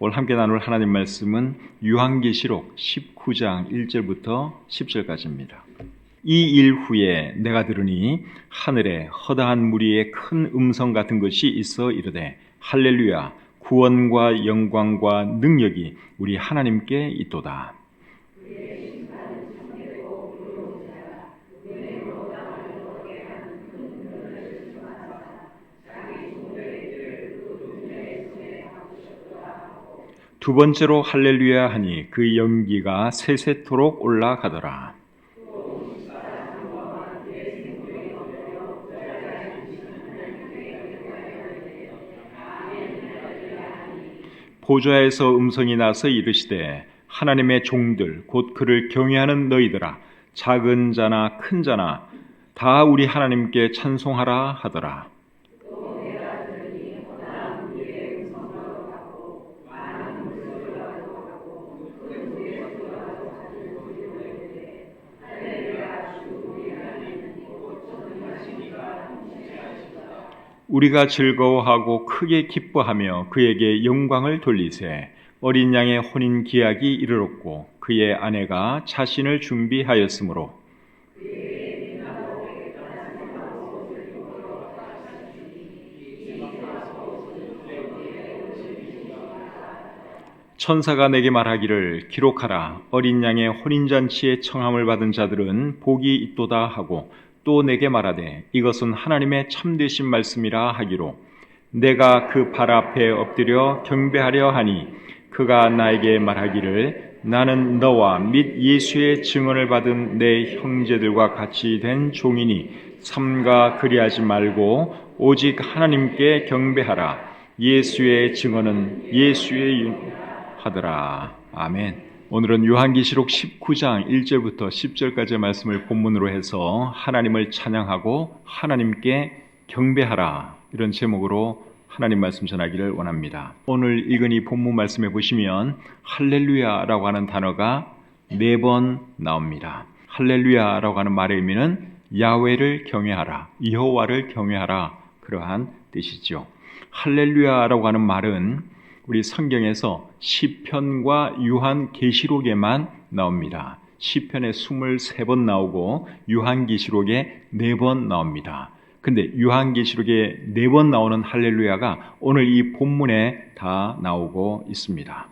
오늘 함께 나눌 하나님 말씀은 요한계시록 19장 1절부터 10절까지입니다. 이 일 후에 내가 들으니 하늘에 허다한 무리의 큰 음성 같은 것이 있어 이르되 할렐루야 구원과 영광과 능력이 우리 하나님께 있도다. 두 번째로 할렐루야 하니 그 연기가 세세토록 올라가더라. 보좌에서 음성이 나서 이르시되 하나님의 종들 곧 그를 경외하는 너희들아 작은 자나 큰 자나 다 우리 하나님께 찬송하라 하더라. 우리가 즐거워하고 크게 기뻐하며 그에게 영광을 돌리세. 어린 양의 혼인 기약이 이르렀고 그의 아내가 자신을 준비하였으므로 천사가 내게 말하기를 기록하라. 어린 양의 혼인잔치에 청함을 받은 자들은 복이 있도다 하고 또 내게 말하되 이것은 하나님의 참되신 말씀이라 하기로 내가 그 발 앞에 엎드려 경배하려 하니 그가 나에게 말하기를 나는 너와 및 예수의 증언을 받은 내 형제들과 같이 된 종이니 삼가 그리하지 말고 오직 하나님께 경배하라. 예수의 증언은 예수의 하더라. 아멘. 오늘은 요한계시록 19장 1절부터 10절까지의 말씀을 본문으로 해서 하나님을 찬양하고 하나님께 경배하라 이런 제목으로 하나님 말씀 전하기를 원합니다. 오늘 읽은 이 본문 말씀에 보시면 할렐루야라고 하는 단어가 4번 나옵니다. 할렐루야라고 하는 말의 의미는 야훼를 경외하라, 여호와를 경외하라 그러한 뜻이죠. 할렐루야라고 하는 말은 우리 성경에서 시편과 요한계시록에만 나옵니다. 시편에 23번 나오고 요한계시록에 4번 나옵니다. 근데 요한계시록에 4번 나오는 할렐루야가 오늘 이 본문에 다 나오고 있습니다.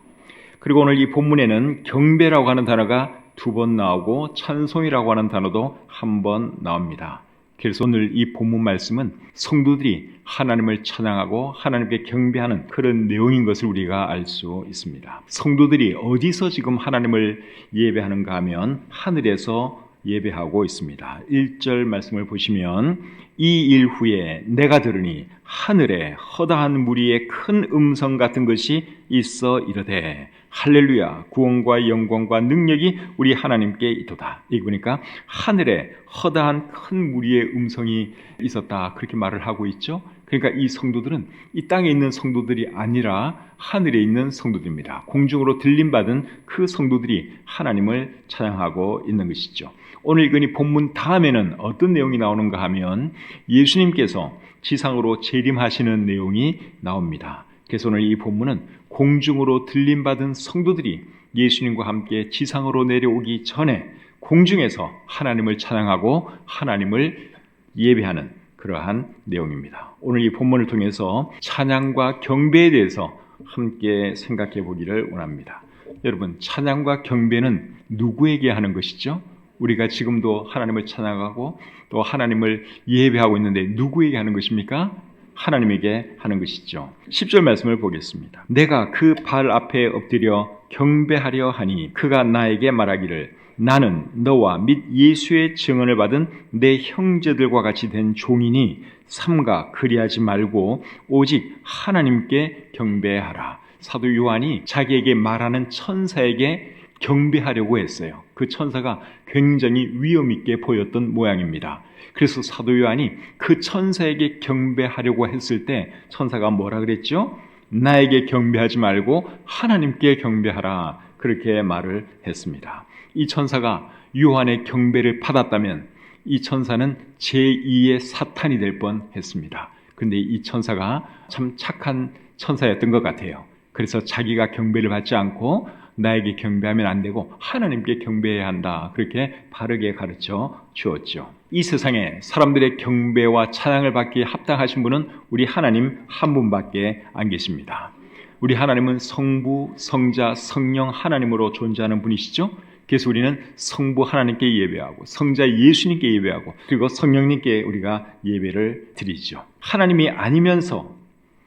그리고 오늘 이 본문에는 경배라고 하는 단어가 2번 나오고 찬송이라고 하는 단어도 1번 나옵니다. 그래서 오늘 이 본문 말씀은 성도들이 하나님을 찬양하고 하나님께 경배하는 그런 내용인 것을 우리가 알 수 있습니다. 성도들이 어디서 지금 하나님을 예배하는가 하면 하늘에서 예배하고 있습니다. 1절 말씀을 보시면 이 일 후에 내가 들으니 하늘에 허다한 무리의 큰 음성 같은 것이 있어 이르되 할렐루야 구원과 영광과 능력이 우리 하나님께 있도다. 이거 보니까 하늘에 허다한 큰 무리의 음성이 있었다 그렇게 말을 하고 있죠. 그러니까 이 성도들은 이 땅에 있는 성도들이 아니라 하늘에 있는 성도들입니다. 공중으로 들림받은 그 성도들이 하나님을 찬양하고 있는 것이죠. 오늘 읽은 이 본문 다음에는 어떤 내용이 나오는가 하면 예수님께서 지상으로 재림하시는 내용이 나옵니다. 그래서 오늘 이 본문은 공중으로 들림받은 성도들이 예수님과 함께 지상으로 내려오기 전에 공중에서 하나님을 찬양하고 하나님을 예배하는 그러한 내용입니다. 오늘 이 본문을 통해서 찬양과 경배에 대해서 함께 생각해 보기를 원합니다. 여러분, 찬양과 경배는 누구에게 하는 것이죠? 우리가 지금도 하나님을 찬양하고 또 하나님을 예배하고 있는데 누구에게 하는 것입니까? 하나님에게 하는 것이죠. 10절 말씀을 보겠습니다. 내가 그 발 앞에 엎드려 경배하려 하니 그가 나에게 말하기를 나는 너와 및 예수의 증언을 받은 내 형제들과 같이 된 종이니 삼가 그리하지 말고 오직 하나님께 경배하라. 사도 요한이 자기에게 말하는 천사에게 경배하려고 했어요. 그 천사가 굉장히 위험 있게 보였던 모양입니다. 그래서 사도 요한이 그 천사에게 경배하려고 했을 때 천사가 뭐라 그랬죠? 나에게 경배하지 말고 하나님께 경배하라. 그렇게 말을 했습니다. 이 천사가 요한의 경배를 받았다면 이 천사는 제2의 사탄이 될 뻔했습니다. 그런데 이 천사가 참 착한 천사였던 것 같아요. 그래서 자기가 경배를 받지 않고 나에게 경배하면 안 되고 하나님께 경배해야 한다. 그렇게 바르게 가르쳐 주었죠. 이 세상에 사람들의 경배와 찬양을 받기에 합당하신 분은 우리 하나님 한 분밖에 안 계십니다. 우리 하나님은 성부, 성자, 성령 하나님으로 존재하는 분이시죠. 그래서 우리는 성부 하나님께 예배하고 성자 예수님께 예배하고 그리고 성령님께 우리가 예배를 드리죠. 하나님이 아니면서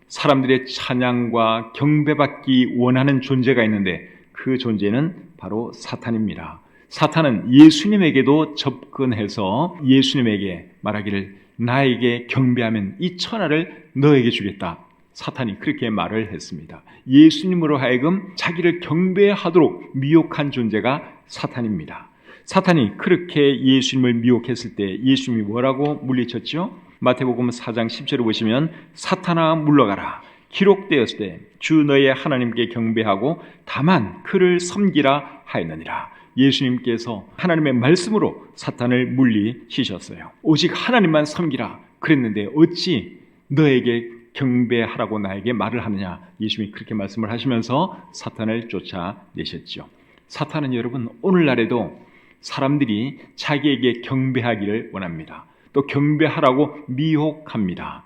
사람들의 찬양과 경배받기 원하는 존재가 있는데 그 존재는 바로 사탄입니다. 사탄은 예수님에게도 접근해서 예수님에게 말하기를 나에게 경배하면 이 천하를 너에게 주겠다. 사탄이 그렇게 말을 했습니다. 예수님으로 하여금 자기를 경배하도록 미혹한 존재가 사탄입니다. 사탄이 그렇게 예수님을 미혹했을 때 예수님이 뭐라고 물리쳤죠? 마태복음 4장 10절을 보시면 사탄아 물러가라. 기록되었을 때 주 너의 하나님께 경배하고 다만 그를 섬기라 하였느니라. 예수님께서 하나님의 말씀으로 사탄을 물리치셨어요. 오직 하나님만 섬기라 그랬는데 어찌 너에게 경배하라고 나에게 말을 하느냐. 예수님이 그렇게 말씀을 하시면서 사탄을 쫓아내셨죠. 사탄은 여러분 오늘날에도 사람들이 자기에게 경배하기를 원합니다. 또 경배하라고 미혹합니다.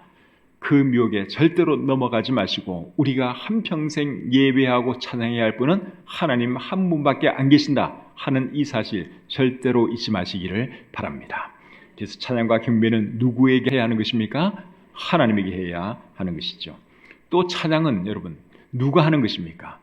그 미혹에 절대로 넘어가지 마시고 우리가 한평생 예배하고 찬양해야 할 분은 하나님 한 분밖에 안 계신다 하는 이 사실 절대로 잊지 마시기를 바랍니다. 그래서 찬양과 경배는 누구에게 해야 하는 것입니까? 하나님에게 해야 하는 것이죠. 또 찬양은 여러분 누가 하는 것입니까?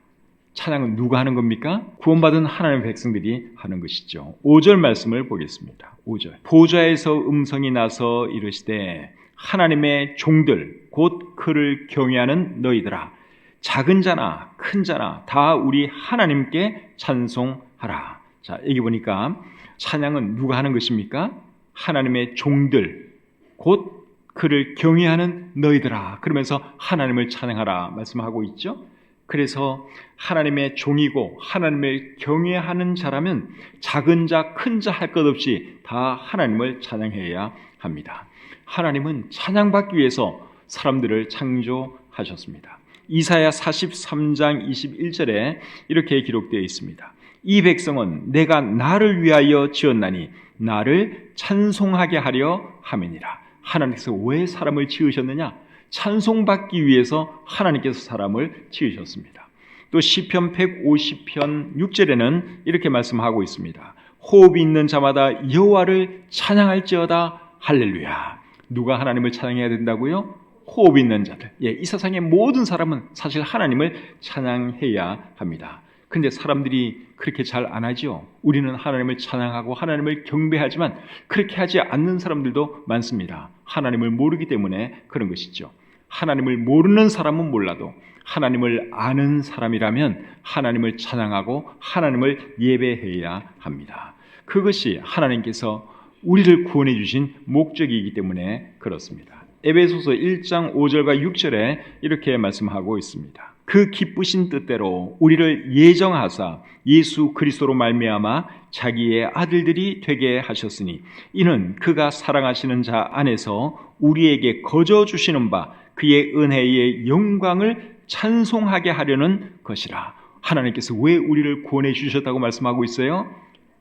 찬양은 누가 하는 겁니까? 구원받은 하나님의 백성들이 하는 것이죠. 5절 말씀을 보겠습니다. 5절 보좌에서 음성이 나서 이르시되 하나님의 종들 곧 그를 경외하는 너희들아 작은 자나 큰 자나 다 우리 하나님께 찬송하라. 자, 여기 보니까 찬양은 누가 하는 것입니까? 하나님의 종들 곧 그를 경외하는 너희들아 그러면서 하나님을 찬양하라 말씀하고 있죠. 그래서 하나님의 종이고 하나님을 경외하는 자라면 작은 자 큰 자 할 것 없이 다 하나님을 찬양해야 합니다. 하나님은 찬양받기 위해서 사람들을 창조하셨습니다. 이사야 43장 21절에 이렇게 기록되어 있습니다. 이 백성은 내가 나를 위하여 지었나니 나를 찬송하게 하려 함이니라. 하나님께서 왜 사람을 지으셨느냐? 찬송받기 위해서 하나님께서 사람을 지으셨습니다. 또 시편 150편 6절에는 이렇게 말씀하고 있습니다. 호흡이 있는 자마다 여호와를 찬양할지어다 할렐루야. 누가 하나님을 찬양해야 된다고요? 호흡 있는 자들. 이 세상의 모든 사람은 사실 하나님을 찬양해야 합니다. 근데 사람들이 그렇게 잘 안 하죠. 우리는 하나님을 찬양하고 하나님을 경배하지만 그렇게 하지 않는 사람들도 많습니다. 하나님을 모르기 때문에 그런 것이죠. 하나님을 모르는 사람은 몰라도 하나님을 아는 사람이라면 하나님을 찬양하고 하나님을 예배해야 합니다. 그것이 하나님께서 우리를 구원해 주신 목적이기 때문에 그렇습니다. 에베소서 1장 5절과 6절에 이렇게 말씀하고 있습니다. 그 기쁘신 뜻대로 우리를 예정하사 예수 그리스도로 말미암아 자기의 아들들이 되게 하셨으니 이는 그가 사랑하시는 자 안에서 우리에게 거저 주시는 바 그의 은혜의 영광을 찬송하게 하려는 것이라. 하나님께서 왜 우리를 구원해 주셨다고 말씀하고 있어요?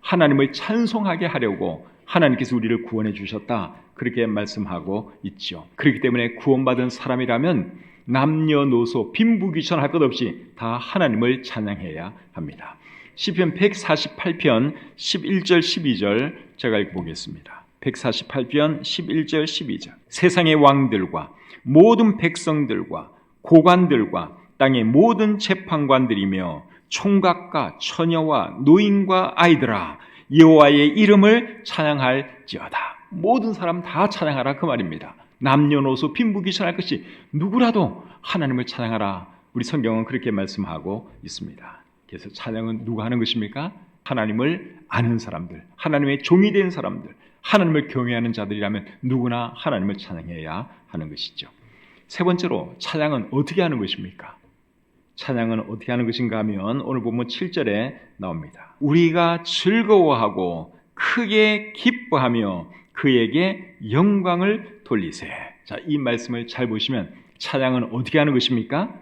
하나님을 찬송하게 하려고 하나님께서 우리를 구원해 주셨다. 그렇게 말씀하고 있죠. 그렇기 때문에 구원받은 사람이라면 남녀노소 빈부귀천 할 것 없이 다 하나님을 찬양해야 합니다. 시편 148편 11절 12절 제가 읽어보겠습니다. 148편 11절 12절 세상의 왕들과 모든 백성들과 고관들과 땅의 모든 재판관들이며 총각과 처녀와 노인과 아이들아 여호와의 이름을 찬양할지어다. 모든 사람 다 찬양하라 그 말입니다. 남녀노소 빈부귀천할 것이 누구라도 하나님을 찬양하라. 우리 성경은 그렇게 말씀하고 있습니다. 그래서 찬양은 누가 하는 것입니까? 하나님을 아는 사람들, 하나님의 종이 된 사람들, 하나님을 경외하는 자들이라면 누구나 하나님을 찬양해야 하는 것이죠. 세 번째로 찬양은 어떻게 하는 것입니까? 찬양은 어떻게 하는 것인가 하면 오늘 보면 7절에 나옵니다. 우리가 즐거워하고 크게 기뻐하며 그에게 영광을 돌리세. 자, 이 말씀을 잘 보시면 찬양은 어떻게 하는 것입니까?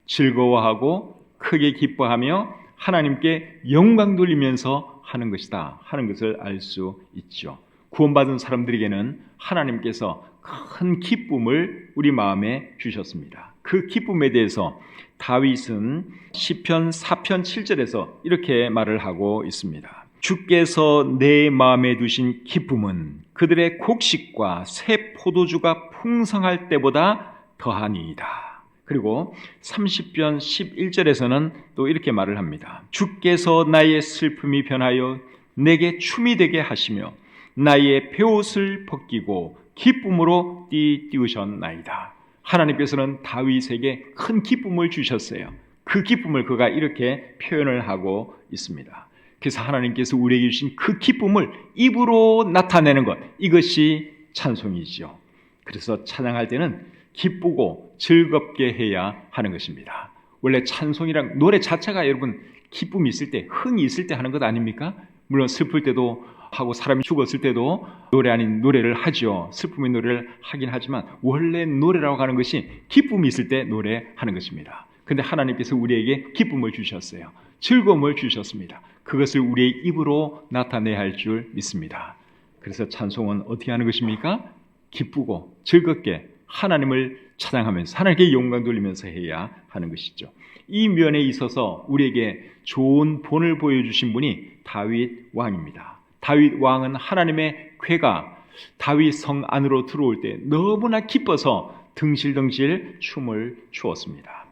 즐거워하고 크게 기뻐하며 하나님께 영광 돌리면서 하는 것이다 하는 것을 알 수 있죠. 구원받은 사람들에게는 하나님께서 큰 기쁨을 우리 마음에 주셨습니다. 그 기쁨에 대해서 다윗은 시편 4편 7절에서 이렇게 말을 하고 있습니다. 주께서 내 마음에 두신 기쁨은 그들의 곡식과 새 포도주가 풍성할 때보다 더하니이다. 그리고 30편 11절에서는 또 이렇게 말을 합니다. 주께서 나의 슬픔이 변하여 내게 춤이 되게 하시며 나의 베옷을 벗기고 기쁨으로 띄우셨나이다. 하나님께서는 다윗에게 큰 기쁨을 주셨어요. 그 기쁨을 그가 이렇게 표현을 하고 있습니다. 그래서 하나님께서 우리에게 주신 그 기쁨을 입으로 나타내는 것, 이것이 찬송이죠. 그래서 찬양할 때는 기쁘고 즐겁게 해야 하는 것입니다. 원래 찬송이랑 노래 자체가 여러분 기쁨이 있을 때, 흥이 있을 때 하는 것 아닙니까? 물론 슬플 때도 하고 사람이 죽었을 때도 노래 아닌 노래를 하죠. 슬픔의 노래를 하긴 하지만 원래 노래라고 하는 것이 기쁨이 있을 때 노래하는 것입니다. 그런데 하나님께서 우리에게 기쁨을 주셨어요. 즐거움을 주셨습니다. 그것을 우리의 입으로 나타내야 할 줄 믿습니다. 그래서 찬송은 어떻게 하는 것입니까? 기쁘고 즐겁게 하나님을 찬양하면서 하나님께 영광 돌리면서 해야 하는 것이죠. 이 면에 있어서 우리에게 좋은 본을 보여주신 분이 다윗 왕입니다. 다윗 왕은 하나님의 궤가 다윗 성 안으로 들어올 때 너무나 기뻐서 등실등실 춤을 추었습니다.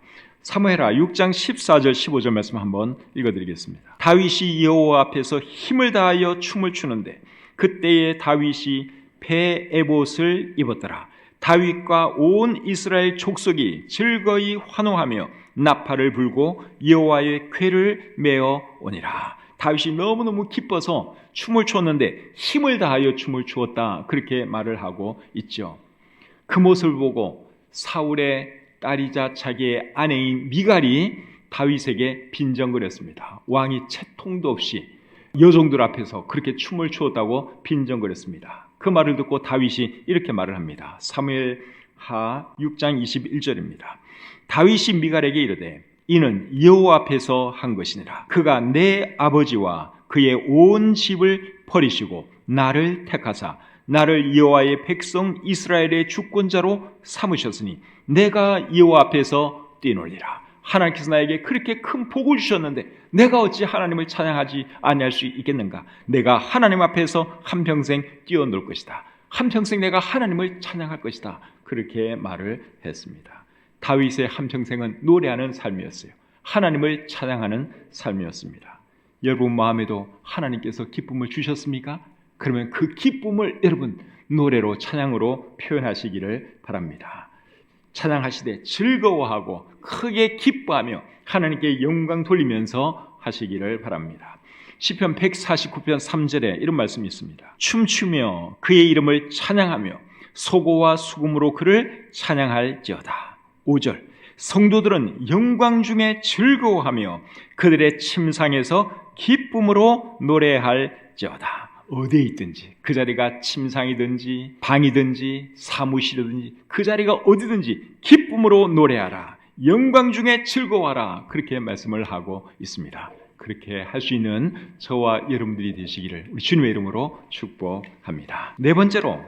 사무엘하 6장 14절 15절 말씀 한번 읽어드리겠습니다. 다윗이 여호와 앞에서 힘을 다하여 춤을 추는데 그때에 다윗이 배 에봇을 입었더라. 다윗과 온 이스라엘 족속이 즐거이 환호하며 나팔을 불고 여호와의 궤를 메어 오니라. 다윗이 너무너무 기뻐서 춤을 추었는데 힘을 다하여 춤을 추었다, 그렇게 말을 하고 있죠. 그 모습을 보고 사울의 딸이자 자기의 아내인 미갈이 다윗에게 빈정거렸습니다. 왕이 채통도 없이 여종들 앞에서 그렇게 춤을 추었다고 빈정거렸습니다. 그 말을 듣고 다윗이 이렇게 말을 합니다. 사무엘하 6장 21절입니다. 다윗이 미갈에게 이르되 이는 여호와 앞에서 한 것이니라. 그가 내 아버지와 그의 온 집을 버리시고 나를 택하사 나를 여호와의 백성 이스라엘의 주권자로 삼으셨으니 내가 여호와 앞에서 뛰놀리라. 하나님께서 나에게 그렇게 큰 복을 주셨는데 내가 어찌 하나님을 찬양하지 아니할 수 있겠는가? 내가 하나님 앞에서 한평생 뛰어놀 것이다. 한평생 내가 하나님을 찬양할 것이다. 그렇게 말을 했습니다. 다윗의 한평생은 노래하는 삶이었어요. 하나님을 찬양하는 삶이었습니다. 여러분 마음에도 하나님께서 기쁨을 주셨습니까? 그러면 그 기쁨을 여러분 노래로 찬양으로 표현하시기를 바랍니다. 찬양하시되 즐거워하고 크게 기뻐하며 하나님께 영광 돌리면서 하시기를 바랍니다. 시편 149편 3절에 이런 말씀이 있습니다. 춤추며 그의 이름을 찬양하며 소고와 수금으로 그를 찬양할지어다. 5절 성도들은 영광 중에 즐거워하며 그들의 침상에서 기쁨으로 노래할지어다. 어디에 있든지 그 자리가 침상이든지 방이든지 사무실이든지 그 자리가 어디든지 기쁨으로 노래하라. 영광 중에 즐거워하라. 그렇게 말씀을 하고 있습니다. 그렇게 할 수 있는 저와 여러분들이 되시기를 우리 주님의 이름으로 축복합니다. 네 번째로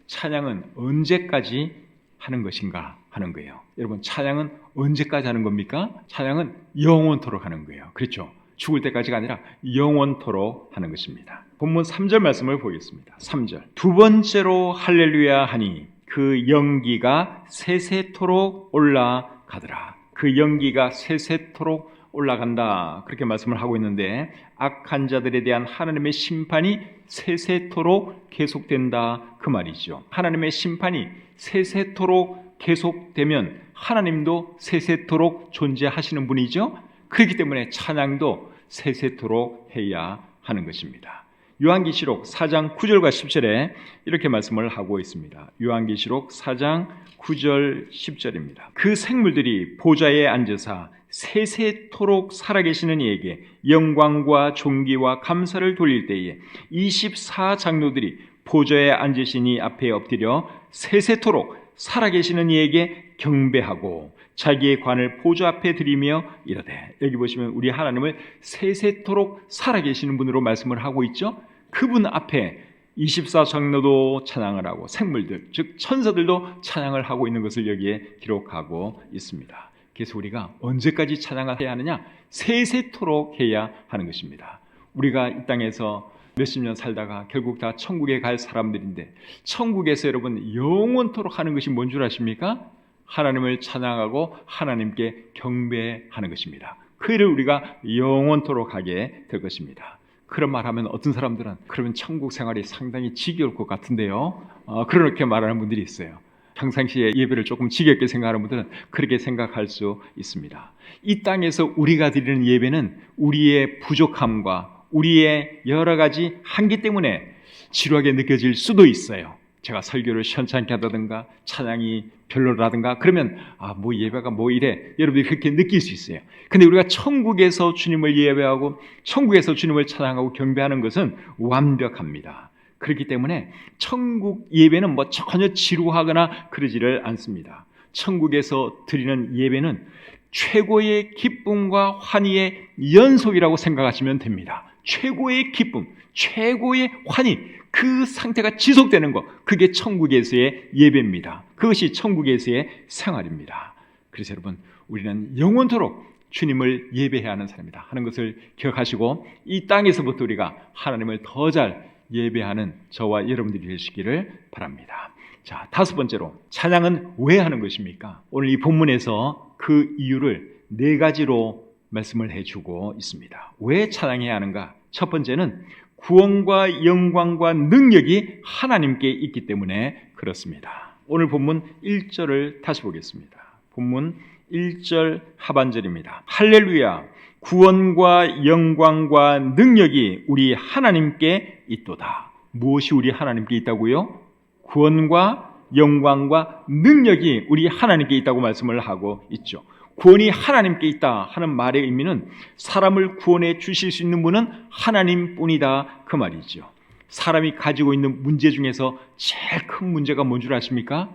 찬양은 언제까지 하는 것인가 하는 거예요. 여러분 찬양은 언제까지 하는 겁니까? 찬양은 영원토록 하는 거예요. 그렇죠? 죽을 때까지가 아니라 영원토록 하는 것입니다. 본문 3절 말씀을 보겠습니다. 3절 두 번째로 할렐루야 하니 그 연기가 세세토록 올라가더라. 그 연기가 세세토록 올라간다. 그렇게 말씀을 하고 있는데 악한 자들에 대한 하나님의 심판이 세세토록 계속된다. 그 말이죠. 하나님의 심판이 세세토록 계속되면 하나님도 세세토록 존재하시는 분이죠. 그렇기 때문에 찬양도 세세토록 해야 하는 것입니다. 요한계시록 4장 9절과 10절에 이렇게 말씀을 하고 있습니다. 요한계시록 4장 9절 10절입니다. 그 생물들이 보좌에 앉으사 세세토록 살아계시는 이에게 영광과 존귀와 감사를 돌릴 때에 24장로들이 보좌에 앉으신 이 앞에 엎드려 세세토록 살아계시는 이에게 경배하고 자기의 관을 보좌 앞에 드리며 이르되, 여기 보시면 우리 하나님을 세세토록 살아계시는 분으로 말씀을 하고 있죠. 그분 앞에 24장로도 찬양을 하고 생물들, 즉 천사들도 찬양을 하고 있는 것을 여기에 기록하고 있습니다. 그래서 우리가 언제까지 찬양을 해야 하느냐? 세세토록 해야 하는 것입니다. 우리가 이 땅에서 몇십 년 살다가 결국 다 천국에 갈 사람들인데, 천국에서 여러분 영원토록 하는 것이 뭔 줄 아십니까? 하나님을 찬양하고 하나님께 경배하는 것입니다. 그 일을 우리가 영원토록 하게 될 것입니다. 그런 말하면 어떤 사람들은 그러면 천국 생활이 상당히 지겨울 것 같은데요, 그렇게 말하는 분들이 있어요. 평상시에 예배를 조금 지겹게 생각하는 분들은 그렇게 생각할 수 있습니다. 이 땅에서 우리가 드리는 예배는 우리의 부족함과 우리의 여러 가지 한계 때문에 지루하게 느껴질 수도 있어요. 제가 설교를 시원찮게 한다든가 찬양이 별로라든가 그러면 뭐 예배가 뭐 이래, 여러분이 그렇게 느낄 수 있어요. 근데 우리가 천국에서 주님을 예배하고 천국에서 주님을 찬양하고 경배하는 것은 완벽합니다. 그렇기 때문에 천국 예배는 뭐 전혀 지루하거나 그러지를 않습니다. 천국에서 드리는 예배는 최고의 기쁨과 환희의 연속이라고 생각하시면 됩니다. 최고의 기쁨, 최고의 환희, 그 상태가 지속되는 것, 그게 천국에서의 예배입니다. 그것이 천국에서의 생활입니다. 그래서 여러분, 우리는 영원토록 주님을 예배해야 하는 사람이다 하는 것을 기억하시고, 이 땅에서부터 우리가 하나님을 더 잘 예배하는 저와 여러분들이 되시기를 바랍니다. 자, 다섯 번째로, 찬양은 왜 하는 것입니까? 오늘 이 본문에서 그 이유를 네 가지로 말씀을 해주고 있습니다. 왜 찬양해야 하는가? 첫 번째는 구원과 영광과 능력이 하나님께 있기 때문에 그렇습니다. 오늘 본문 1절을 다시 보겠습니다. 본문 1절 하반절입니다. 할렐루야, 구원과 영광과 능력이 우리 하나님께 있도다. 무엇이 우리 하나님께 있다고요? 구원과 영광과 능력이 우리 하나님께 있다고 말씀을 하고 있죠. 구원이 하나님께 있다 하는 말의 의미는 사람을 구원해 주실 수 있는 분은 하나님뿐이다, 그 말이죠. 사람이 가지고 있는 문제 중에서 제일 큰 문제가 뭔 줄 아십니까?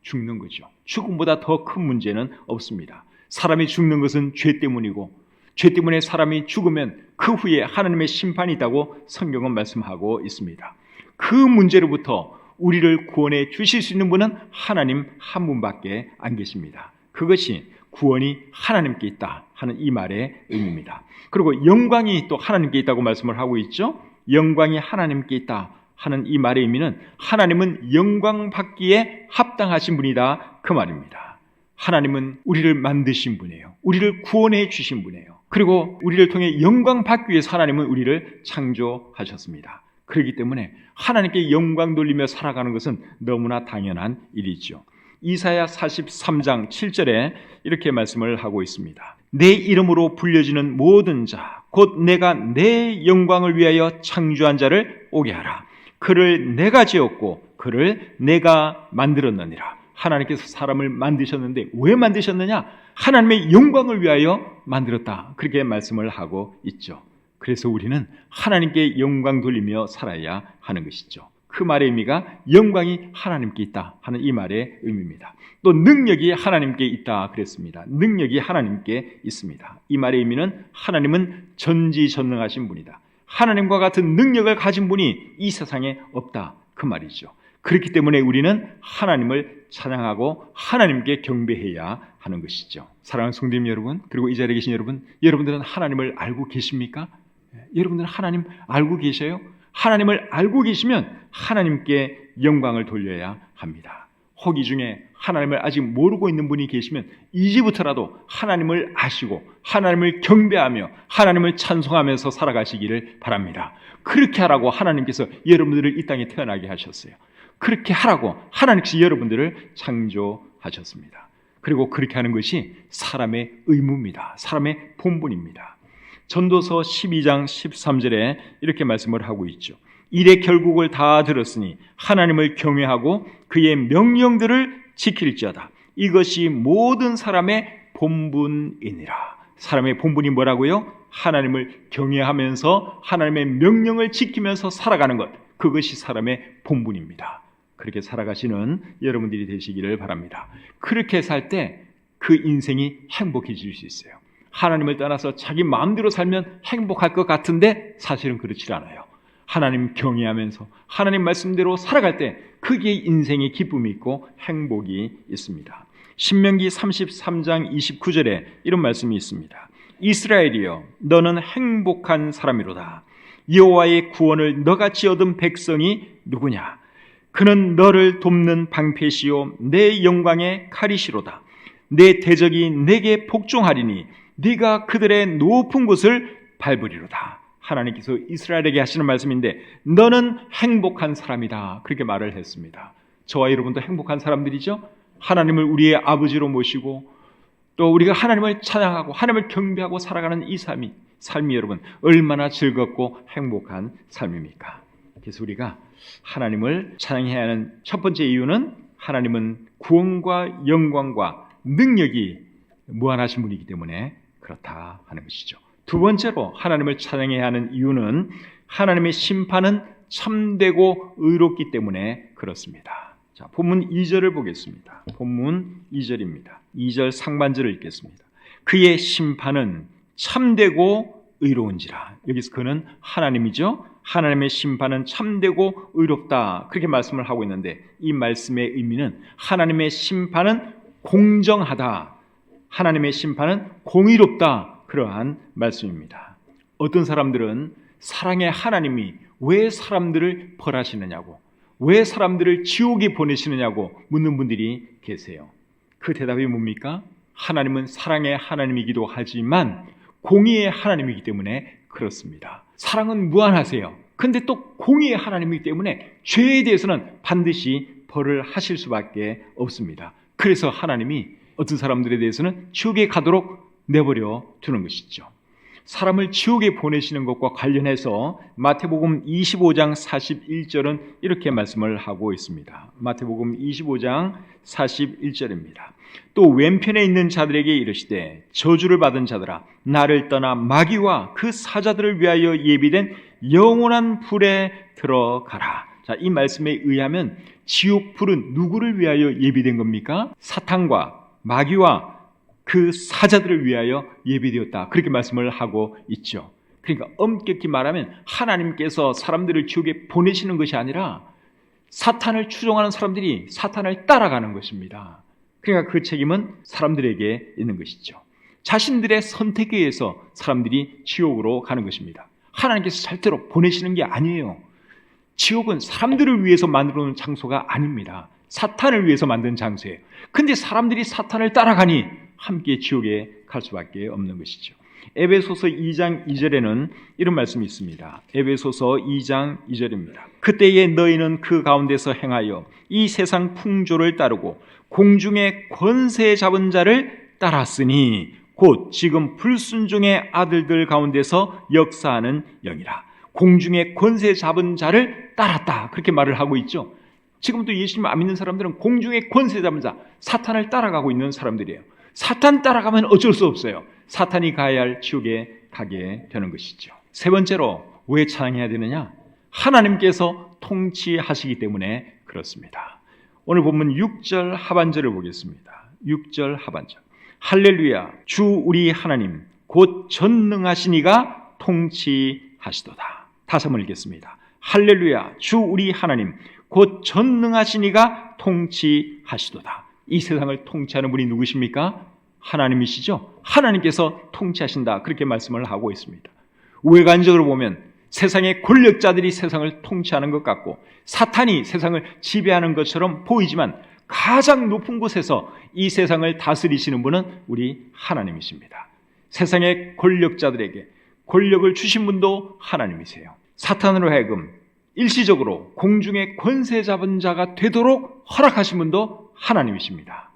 죽는 거죠. 죽음보다 더 큰 문제는 없습니다. 사람이 죽는 것은 죄 때문이고, 죄 때문에 사람이 죽으면 그 후에 하나님의 심판이 있다고 성경은 말씀하고 있습니다. 그 문제로부터 우리를 구원해 주실 수 있는 분은 하나님 한 분밖에 안 계십니다. 그것이 구원이 하나님께 있다 하는 이 말의 의미입니다. 그리고 영광이 또 하나님께 있다고 말씀을 하고 있죠. 영광이 하나님께 있다 하는 이 말의 의미는 하나님은 영광 받기에 합당하신 분이다, 그 말입니다. 하나님은 우리를 만드신 분이에요. 우리를 구원해 주신 분이에요. 그리고 우리를 통해 영광 받기 위해서 하나님은 우리를 창조하셨습니다. 그렇기 때문에 하나님께 영광 돌리며 살아가는 것은 너무나 당연한 일이죠. 이사야 43장 7절에 이렇게 말씀을 하고 있습니다. 내 이름으로 불려지는 모든 자, 곧 내가 내 영광을 위하여 창조한 자를 오게 하라. 그를 내가 지었고 그를 내가 만들었느니라. 하나님께서 사람을 만드셨는데 왜 만드셨느냐? 하나님의 영광을 위하여 만들었다, 그렇게 말씀을 하고 있죠. 그래서 우리는 하나님께 영광 돌리며 살아야 하는 것이죠. 그 말의 의미가 영광이 하나님께 있다 하는 이 말의 의미입니다. 또 능력이 하나님께 있다 그랬습니다. 능력이 하나님께 있습니다. 이 말의 의미는 하나님은 전지전능하신 분이다. 하나님과 같은 능력을 가진 분이 이 세상에 없다, 그 말이죠. 그렇기 때문에 우리는 하나님을 찬양하고 하나님께 경배해야 하는 것이죠. 사랑하는 성도님 여러분, 그리고 이 자리에 계신 여러분, 여러분들은 하나님을 알고 계십니까? 여러분들은 하나님 알고 계셔요? 하나님을 알고 계시면 하나님께 영광을 돌려야 합니다. 혹이 중에 하나님을 아직 모르고 있는 분이 계시면 이제부터라도 하나님을 아시고 하나님을 경배하며 하나님을 찬송하면서 살아가시기를 바랍니다. 그렇게 하라고 하나님께서 여러분들을 이 땅에 태어나게 하셨어요. 그렇게 하라고 하나님께서 여러분들을 창조하셨습니다. 그리고 그렇게 하는 것이 사람의 의무입니다. 사람의 본분입니다. 전도서 12장 13절에 이렇게 말씀을 하고 있죠. 일의 결국을 다 들었으니 하나님을 경외하고 그의 명령들을 지킬지어다. 이것이 모든 사람의 본분이니라. 사람의 본분이 뭐라고요? 하나님을 경외하면서 하나님의 명령을 지키면서 살아가는 것, 그것이 사람의 본분입니다. 그렇게 살아가시는 여러분들이 되시기를 바랍니다. 그렇게 살 때 그 인생이 행복해질 수 있어요. 하나님을 떠나서 자기 마음대로 살면 행복할 것 같은데 사실은 그렇지 않아요. 하나님 경외하면서 하나님 말씀대로 살아갈 때 그게 인생의 기쁨이 있고 행복이 있습니다. 신명기 33장 29절에 이런 말씀이 있습니다. 이스라엘이여 너는 행복한 사람이로다. 여호와의 구원을 너같이 얻은 백성이 누구냐? 그는 너를 돕는 방패시요 내 영광의 칼이시로다. 내 대적이 내게 복종하리니 네가 그들의 높은 곳을 밟으리로다. 하나님께서 이스라엘에게 하시는 말씀인데 너는 행복한 사람이다. 그렇게 말을 했습니다. 저와 여러분도 행복한 사람들이죠. 하나님을 우리의 아버지로 모시고 또 우리가 하나님을 찬양하고 하나님을 경배하고 살아가는 이 삶이 여러분 얼마나 즐겁고 행복한 삶입니까? 그래서 우리가 하나님을 찬양해야 하는 첫 번째 이유는 하나님은 구원과 영광과 능력이 무한하신 분이기 때문에 그렇다 하는 것이죠. 두 번째로 하나님을 찬양해야 하는 이유는 하나님의 심판은 참되고 의롭기 때문에 그렇습니다. 자, 본문 2절을 보겠습니다. 본문 2절입니다. 2절 상반절을 읽겠습니다. 그의 심판은 참되고 의로운지라. 여기서 그는 하나님이죠. 하나님의 심판은 참되고 의롭다. 그렇게 말씀을 하고 있는데 이 말씀의 의미는 하나님의 심판은 공정하다. 하나님의 심판은 공의롭다. 그러한 말씀입니다. 어떤 사람들은 사랑의 하나님이 왜 사람들을 벌하시느냐고, 왜 사람들을 지옥에 보내시느냐고 묻는 분들이 계세요. 그 대답이 뭡니까? 하나님은 사랑의 하나님이기도 하지만 공의의 하나님이기 때문에 그렇습니다. 사랑은 무한하세요. 근데 또 공의의 하나님이기 때문에 죄에 대해서는 반드시 벌을 하실 수밖에 없습니다. 그래서 하나님이 어떤 사람들에 대해서는 지옥에 가도록 내버려 두는 것이죠. 사람을 지옥에 보내시는 것과 관련해서 마태복음 25장 41절은 이렇게 말씀을 하고 있습니다. 마태복음 25장 41절입니다. 또 왼편에 있는 자들에게 이르시되 저주를 받은 자들아 나를 떠나 마귀와 그 사자들을 위하여 예비된 영원한 불에 들어가라. 자, 이 말씀에 의하면 지옥 불은 누구를 위하여 예비된 겁니까? 사탄과 마귀와 그 사자들을 위하여 예비되었다. 그렇게 말씀을 하고 있죠. 그러니까 엄격히 말하면 하나님께서 사람들을 지옥에 보내시는 것이 아니라 사탄을 추종하는 사람들이 사탄을 따라가는 것입니다. 그러니까 그 책임은 사람들에게 있는 것이죠. 자신들의 선택에 의해서 사람들이 지옥으로 가는 것입니다. 하나님께서 절대로 보내시는 게 아니에요. 지옥은 사람들을 위해서 만들어 놓은 장소가 아닙니다. 사탄을 위해서 만든 장소예요. 근데 사람들이 사탄을 따라가니 함께 지옥에 갈 수밖에 없는 것이죠. 에베소서 2장 2절에는 이런 말씀이 있습니다. 에베소서 2장 2절입니다. 그때에 너희는 그 가운데서 행하여 이 세상 풍조를 따르고 공중의 권세 잡은 자를 따랐으니 곧 지금 불순종의 아들들 가운데서 역사하는 영이라. 공중의 권세 잡은 자를 따랐다. 그렇게 말을 하고 있죠. 지금도 예수님 안 믿는 사람들은 공중의 권세 잡은 자, 사탄을 따라가고 있는 사람들이에요. 사탄 따라가면 어쩔 수 없어요. 사탄이 가야 할 지옥에 가게 되는 것이죠. 세 번째로 왜 찬양해야 되느냐? 하나님께서 통치하시기 때문에 그렇습니다. 오늘 본문 6절 하반절을 보겠습니다. 6절 하반절. 할렐루야 주 우리 하나님 곧 전능하신 이가 통치하시도다. 다시 한번 읽겠습니다. 할렐루야 주 우리 하나님 곧 전능하신 이가 통치하시도다. 이 세상을 통치하는 분이 누구십니까? 하나님이시죠. 하나님께서 통치하신다. 그렇게 말씀을 하고 있습니다. 외관적으로 보면 세상의 권력자들이 세상을 통치하는 것 같고 사탄이 세상을 지배하는 것처럼 보이지만 가장 높은 곳에서 이 세상을 다스리시는 분은 우리 하나님이십니다. 세상의 권력자들에게 권력을 주신 분도 하나님이세요. 사탄으로 하여금 일시적으로 공중의 권세 잡은 자가 되도록 허락하신 분도 하나님이십니다.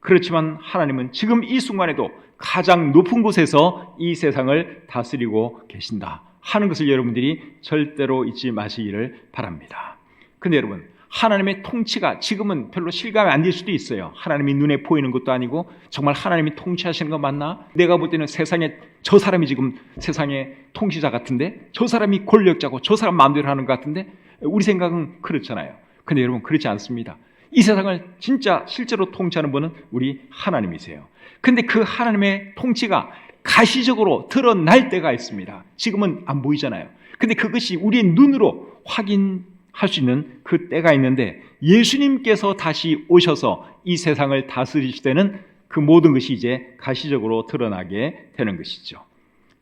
그렇지만 하나님은 지금 이 순간에도 가장 높은 곳에서 이 세상을 다스리고 계신다 하는 것을 여러분들이 절대로 잊지 마시기를 바랍니다. 근데 여러분, 하나님의 통치가 지금은 별로 실감이 안 될 수도 있어요. 하나님이 눈에 보이는 것도 아니고 정말 하나님이 통치하시는 거 맞나? 내가 볼 때는 세상에 저 사람이 지금 세상의 통치자 같은데 저 사람이 권력자고 저 사람 마음대로 하는 것 같은데 우리 생각은 그렇잖아요. 근데 여러분 그렇지 않습니다. 이 세상을 진짜 실제로 통치하는 분은 우리 하나님이세요. 근데 그 하나님의 통치가 가시적으로 드러날 때가 있습니다. 지금은 안 보이잖아요. 근데 그것이 우리의 눈으로 확인할 수 있는 그 때가 있는데, 예수님께서 다시 오셔서 이 세상을 다스리실 때는 그 모든 것이 이제 가시적으로 드러나게 되는 것이죠.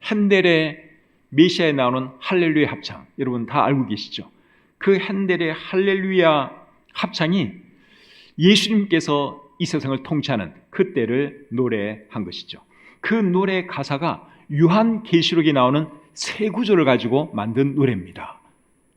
핸델의 메시아에 나오는 할렐루야 합창, 여러분 다 알고 계시죠? 그 핸델의 할렐루야 합창이 예수님께서 이 세상을 통치하는 그때를 노래한 것이죠. 그 노래 가사가 요한계시록에 나오는 세 구절을 가지고 만든 노래입니다.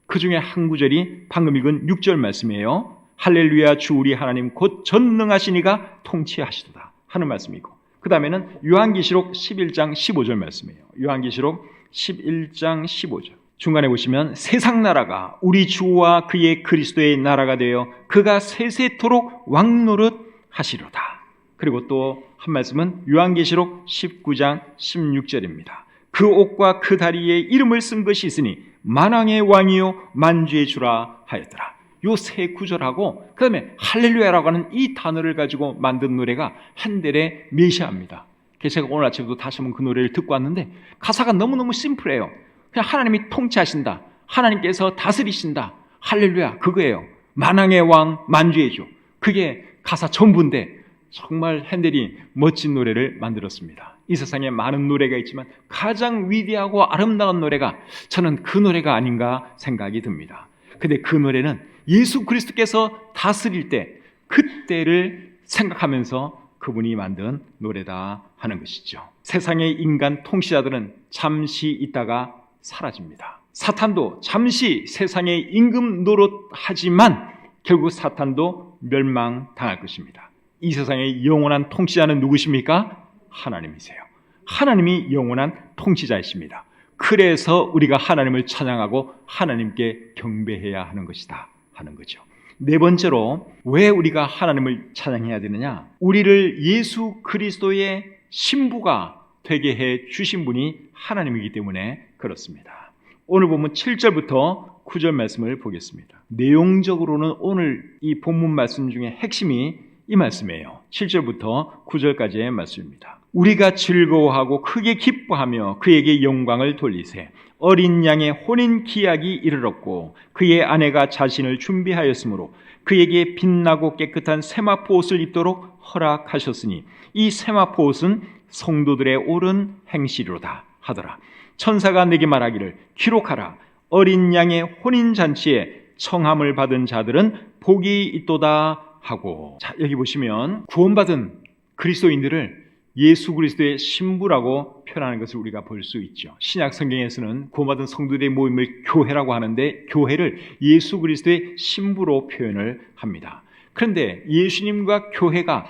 그 중에 한 구절이 방금 읽은 6절 말씀이에요. 할렐루야, 주 우리 하나님 곧 전능하신 이가 통치하시도다 하는 말씀이고, 그 다음에는 요한계시록 11장 15절 말씀이에요. 요한계시록 11장 15절 중간에 보시면 세상 나라가 우리 주와 그의 그리스도의 나라가 되어 그가 세세토록 왕노릇 하시로다. 그리고 또 한 말씀은 요한계시록 19장 16절입니다. 그 옷과 그 다리에 이름을 쓴 것이 있으니 만왕의 왕이요 만주의 주라 하였더라. 요 세 구절하고 그 다음에 할렐루야라고 하는 이 단어를 가지고 만든 노래가 핸델의 메시아입니다. 제가 오늘 아침에도 다시 한번 그 노래를 듣고 왔는데 가사가 너무너무 심플해요. 그냥 하나님이 통치하신다, 하나님께서 다스리신다, 할렐루야, 그거예요. 만왕의 왕, 만주의 주, 그게 가사 전부인데 정말 핸델이 멋진 노래를 만들었습니다. 이 세상에 많은 노래가 있지만 가장 위대하고 아름다운 노래가 저는 그 노래가 아닌가 생각이 듭니다. 근데 그 노래는 예수 그리스도께서 다스릴 때 그때를 생각하면서 그분이 만든 노래다 하는 것이죠. 세상의 인간 통치자들은 잠시 있다가 사라집니다. 사탄도 잠시 세상의 임금 노릇하지만 결국 사탄도 멸망당할 것입니다. 이 세상의 영원한 통치자는 누구십니까? 하나님이세요. 하나님이 영원한 통치자이십니다. 그래서 우리가 하나님을 찬양하고 하나님께 경배해야 하는 것이다 하는 거죠. 네 번째로 왜 우리가 하나님을 찬양해야 되느냐? 우리를 예수 그리스도의 신부가 되게 해 주신 분이 하나님이기 때문에 그렇습니다. 오늘 보면 7절부터 9절 말씀을 보겠습니다. 내용적으로는 오늘 이 본문 말씀 중에 핵심이 이 말씀이에요. 7절부터 9절까지의 말씀입니다. 우리가 즐거워하고 크게 기뻐하며 그에게 영광을 돌리세. 어린 양의 혼인 기약이 이르렀고 그의 아내가 자신을 준비하였으므로 그에게 빛나고 깨끗한 세마포 옷을 입도록 허락하셨으니 이 세마포 옷은 성도들의 옳은 행실이로다 하더라. 천사가 내게 말하기를 기록하라. 어린 양의 혼인잔치에 청함을 받은 자들은 복이 있도다 하고. 자, 여기 보시면 구원받은 그리스도인들을 예수 그리스도의 신부라고 표현하는 것을 우리가 볼 수 있죠. 신약 성경에서는 구원받은 성도들의 모임을 교회라고 하는데 교회를 예수 그리스도의 신부로 표현을 합니다. 그런데 예수님과 교회가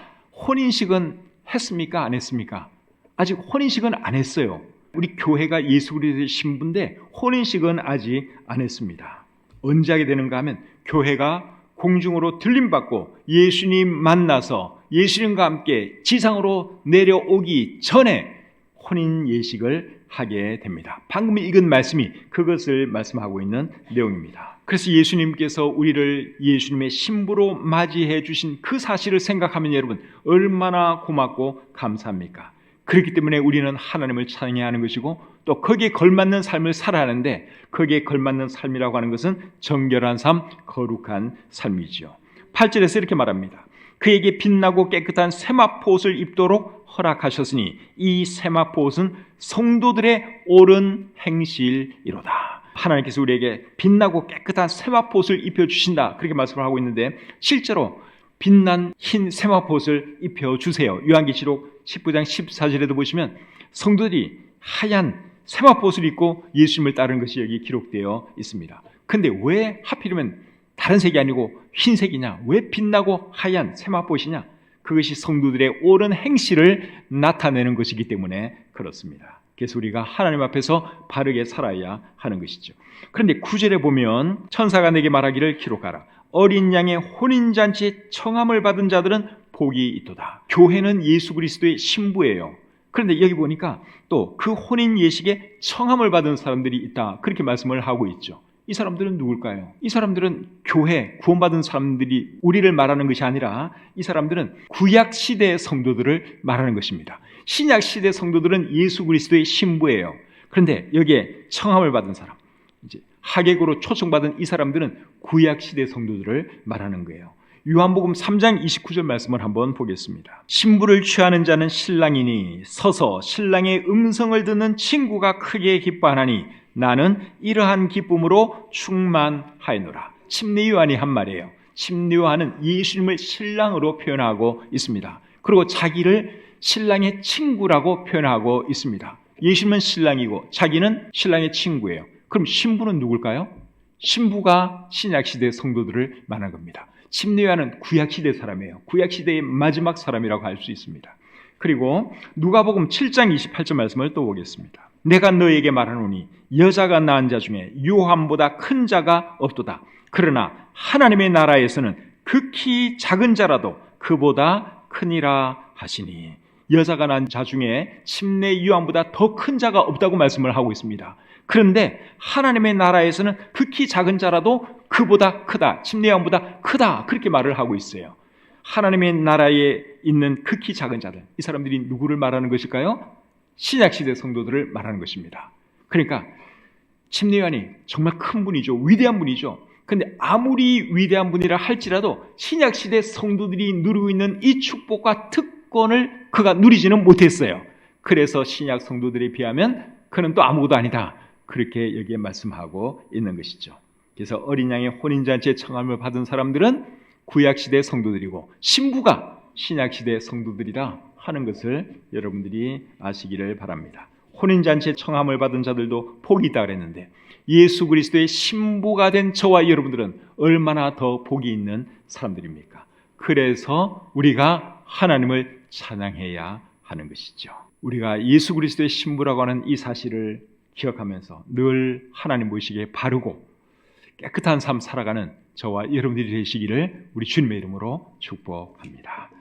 혼인식은 했습니까? 안 했습니까? 아직 혼인식은 안 했어요. 우리 교회가 예수 그리스도의 신부인데 혼인식은 아직 안 했습니다. 언제 하게 되는가 하면 교회가 공중으로 들림받고 예수님 만나서 예수님과 함께 지상으로 내려오기 전에 혼인 예식을 하게 됩니다. 방금 읽은 말씀이 그것을 말씀하고 있는 내용입니다. 그래서 예수님께서 우리를 예수님의 신부로 맞이해 주신 그 사실을 생각하면 여러분 얼마나 고맙고 감사합니까? 그렇기 때문에 우리는 하나님을 찬양해야 하는 것이고 또 거기에 걸맞는 삶을 살아야 하는데 거기에 걸맞는 삶이라고 하는 것은 정결한 삶, 거룩한 삶이죠. 8절에서 이렇게 말합니다. 그에게 빛나고 깨끗한 세마포 옷을 입도록 허락하셨으니 이 세마포 옷은 성도들의 옳은 행실이로다. 하나님께서 우리에게 빛나고 깨끗한 세마포 옷을 입혀주신다 그렇게 말씀을 하고 있는데 실제로 빛난 흰 세마포 옷을 입혀주세요. 요한계시록 19장 14절에도 보시면 성도들이 하얀 세마포 옷을 입고 예수님을 따르는 것이 여기 기록되어 있습니다. 근데 왜 하필이면 다른 색이 아니고 흰색이냐? 왜 빛나고 하얀 세마포 옷이냐? 그것이 성도들의 옳은 행실을 나타내는 것이기 때문에 그렇습니다. 그래서 우리가 하나님 앞에서 바르게 살아야 하는 것이죠. 그런데 9절에 보면 천사가 내게 말하기를 기록하라. 어린 양의 혼인잔치에 청함을 받은 자들은 복이 있도다. 교회는 예수 그리스도의 신부예요. 그런데 여기 보니까 또 그 혼인 예식에 청함을 받은 사람들이 있다. 그렇게 말씀을 하고 있죠. 이 사람들은 누굴까요? 이 사람들은 교회, 구원받은 사람들이 우리를 말하는 것이 아니라 이 사람들은 구약 시대의 성도들을 말하는 것입니다. 신약 시대 성도들은 예수 그리스도의 신부예요. 그런데 여기에 청함을 받은 사람, 이제 하객으로 초청받은 이 사람들은 구약 시대 성도들을 말하는 거예요. 요한복음 3장 29절 말씀을 한번 보겠습니다. 신부를 취하는 자는 신랑이니 서서 신랑의 음성을 듣는 친구가 크게 기뻐하나니 나는 이러한 기쁨으로 충만하였노라. 침례 요한이 한 말이에요. 침례 요한은 예수님을 신랑으로 표현하고 있습니다. 그리고 자기를 신랑의 친구라고 표현하고 있습니다. 예수님은 신랑이고 자기는 신랑의 친구예요. 그럼 신부는 누굴까요? 신부가 신약시대 성도들을 말하는 겁니다. 침례 요한은 구약시대 사람이에요. 구약시대의 마지막 사람이라고 할 수 있습니다. 그리고 누가복음 7장 28절 말씀을 또 보겠습니다. 내가 너에게 말하노니 여자가 낳은 자 중에 요한보다 큰 자가 없도다. 그러나 하나님의 나라에서는 극히 작은 자라도 그보다 크니라 하시니, 여자가 낳은 자 중에 침례 요한보다 더 큰 자가 없다고 말씀을 하고 있습니다. 그런데 하나님의 나라에서는 극히 작은 자라도 그보다 크다, 침례 요한보다 크다, 그렇게 말을 하고 있어요. 하나님의 나라에 있는 극히 작은 자들, 이 사람들이 누구를 말하는 것일까요? 신약시대 성도들을 말하는 것입니다. 그러니까 침례 요한이 정말 큰 분이죠. 위대한 분이죠. 그런데 아무리 위대한 분이라 할지라도 신약시대 성도들이 누리고 있는 이 축복과 특권을 그가 누리지는 못했어요. 그래서 신약 성도들에 비하면 그는 또 아무것도 아니다, 그렇게 여기에 말씀하고 있는 것이죠. 그래서 어린 양의 혼인잔치에 청함을 받은 사람들은 구약시대 성도들이고 신부가 신약시대 성도들이라 하는 것을 여러분들이 아시기를 바랍니다. 혼인잔치에 청함을 받은 자들도 복이 있다 그랬는데 예수 그리스도의 신부가 된 저와 여러분들은 얼마나 더 복이 있는 사람들입니까? 그래서 우리가 하나님을 찬양해야 하는 것이죠. 우리가 예수 그리스도의 신부라고 하는 이 사실을 기억하면서 늘 하나님 모시기에 바르고 깨끗한 삶 살아가는 저와 여러분들이 되시기를 우리 주님의 이름으로 축복합니다.